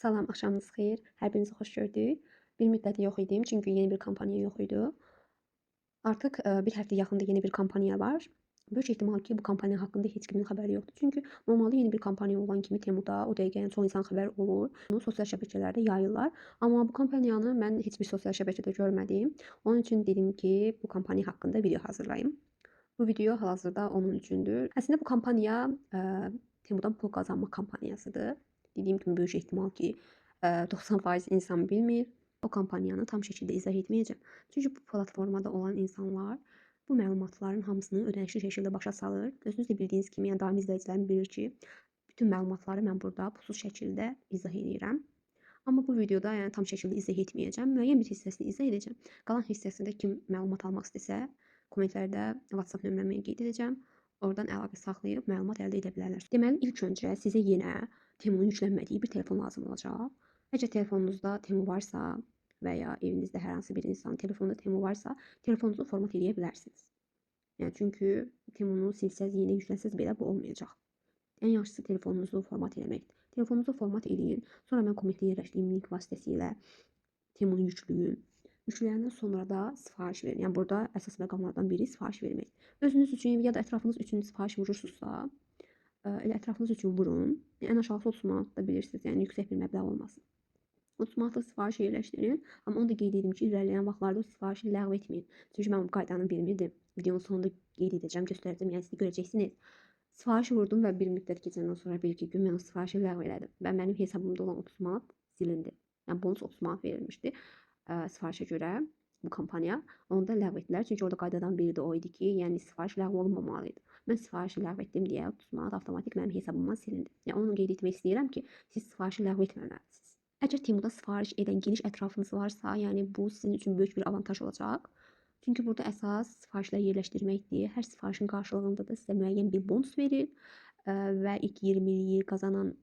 Salam, axşamınız xeyir. Hər birinizi xoş gördük. Bir müddət yox idim, çünki yeni bir kampaniya yox idi. Artıq bir həftə yaxında yeni bir kampaniya var. Böyük ehtimal ki, bu kampaniya haqqında heç kimin xəbəri yoxdur. Çünki normalda yeni bir kampaniya olan kimi Temuda o dəqiqə çox insan xəbər olur. Bunu sosial şəbəkələrdə yayırlar. Amma bu kampaniyanı mən heç bir sosial şəbəkədə görmədim. Onun üçün dedim ki, bu kampaniya haqqında video hazırlayım. Bu video hal-hazırda onun üçündür. Əslində bu kampaniya Temudan pul qazanma kampaniyasıdır. Dediyim kimi böyük ehtimal ki 90% insan bilmir. O kampaniyanı tam şəkildə izah etməyəcəm. Çünki bu platformada olan insanlar bu məlumatların hamısını ödənişli şəkildə başa salır. Özünüz də bildiyiniz kimi, yəni daimi izləyicilərim bilir ki, bütün məlumatları mən burada pulsuz şəkildə izah edirəm. Amma bu videoda yəni tam şəkildə izah etməyəcəm. Müəyyən bir hissəsini izah edəcəm. Qalan hissəsində kim məlumat almaq istəsə, kommentlərdə WhatsApp nömrəmi qeyd edəcəm. Oradan əlaqə saxlayıb məlumat əldə edə bilərlər. Deməli, ilk öncə sizə yenə Temunun yüklənmədiyi bir telefon lazım olacaq. Əgər telefonunuzda Temu varsa və ya evinizdə hər hansı bir insanın telefonunda Temu varsa, telefonunuzu format edə bilərsiniz. Yəni çünki Temunu silsəz, yenə yükləsəz belə bu olmayacaq. Ən yaxşısı telefonunuzu format eləməkdir. Telefonunuzu format eləyin. Sonra mən kommentdə yerləşdiyim link vasitəsilə Temunu yüklüyün. Yükləyəndən sonra da sifariş verin. Yəni burada əsas məqamlardan biri sifariş vermək. Özünüz üçün ya da ətrafınız üçün sifariş vurursunuzsa, elə ətrafınız üçün vurun. Ən aşağısı 30 manat da bilirsiniz, yəni yüksək bir məbləğ olmasın. 30 manatlıq sifariş yerləşdirin, amma onu da qeyd edim ki, irəliləyən vaxtlarda o sifarişi ləğv etməyin. Çünki mən bu qaydanı bilmirdim. Videonun sonunda qeyd edəcəm, göstərəcəm, yəni siz görəcəksiniz. Sifariş vurdum və bir müddət keçəndən sonra bir-iki gün mən o sifarişi ləğv elədim və mənim hesabımda olan 30 manat silindi. Yəni bonus 30 manat verilmişdi sifarişə görə bu kampaniya. Onu da ləğv etdilər. Çünki orada qaydadan biri də o idi ki, yəni sifariş ləğv olunmamalı idi. Mən sifarişi ləğv etdim deyə 30 manat avtomatik mənim hesabımdan silindi. Yəni onu qeyd etmək istəyirəm ki, siz sifarişi ləğv etməməlisiniz. Əgər Temuda sifariş edən geniş ətrafınız varsa, yəni bu sizin üçün böyük bir avantaj olacaq. Çünki burada əsas sifarişlər yerləşdirməkdir. Hər sifarişin qarşılığında da sizə müəyyən bir bonus verir və ilk 20'yi qazanan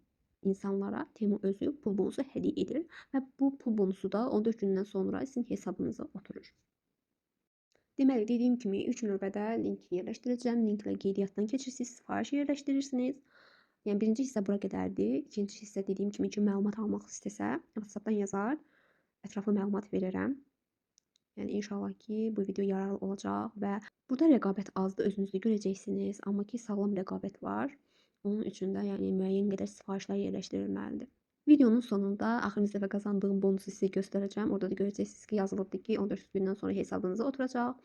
insanlara Temu özü pul bonusu hədiyyə edir və bu pul bonusu da 14 gündən sonra sizin hesabınıza oturur. Deməli, dediyim kimi ilk növbədə linki yerləşdirəcəm. Linklə qeydiyyatdan keçirsiniz, sifariş yerləşdirirsiniz. Yəni birinci hissə bura qədərdir. İkinci hissə dediyim kimi ki, məlumat almaq istəsə, WhatsApp-dan yazar, ətraflı məlumat verirəm. Yəni inşallah ki, bu video yararlı olacaq və burada rəqabət azdır, özünüz də görəcəksiniz, amma ki, sağlam rəqabət var. Onun üçün də yəni müəyyən qədər sifarişlər yerləşdirilməlidir. Videonun sonunda axırıncı dəfə qazandığım bonusu sizə göstərəcəm. Orada da görəcəksiniz ki, yazılıbdır ki, 14 gündən sonra hesabınıza oturacaq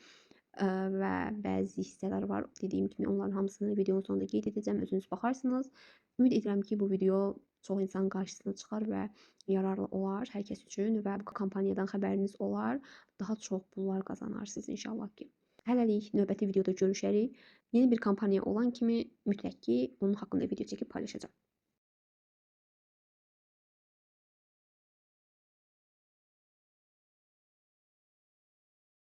və bəzi hissələr var. Dediyim kimi onların hamısını videonun sonunda qeyd edəcəm. Özünüz baxarsınız. Ümid edirəm ki, bu video çox insanın qarşısına çıxar və yararlı olar hər kəs üçün və bu kampaniyadan xəbəriniz olar. Daha çox pullar qazanarsınız inşallah ki. Hələlik növbəti videoda görüşərik. Yeni bir kampaniya olan kimi mütləq ki, onun haqqında video çəkib paylaşacağam.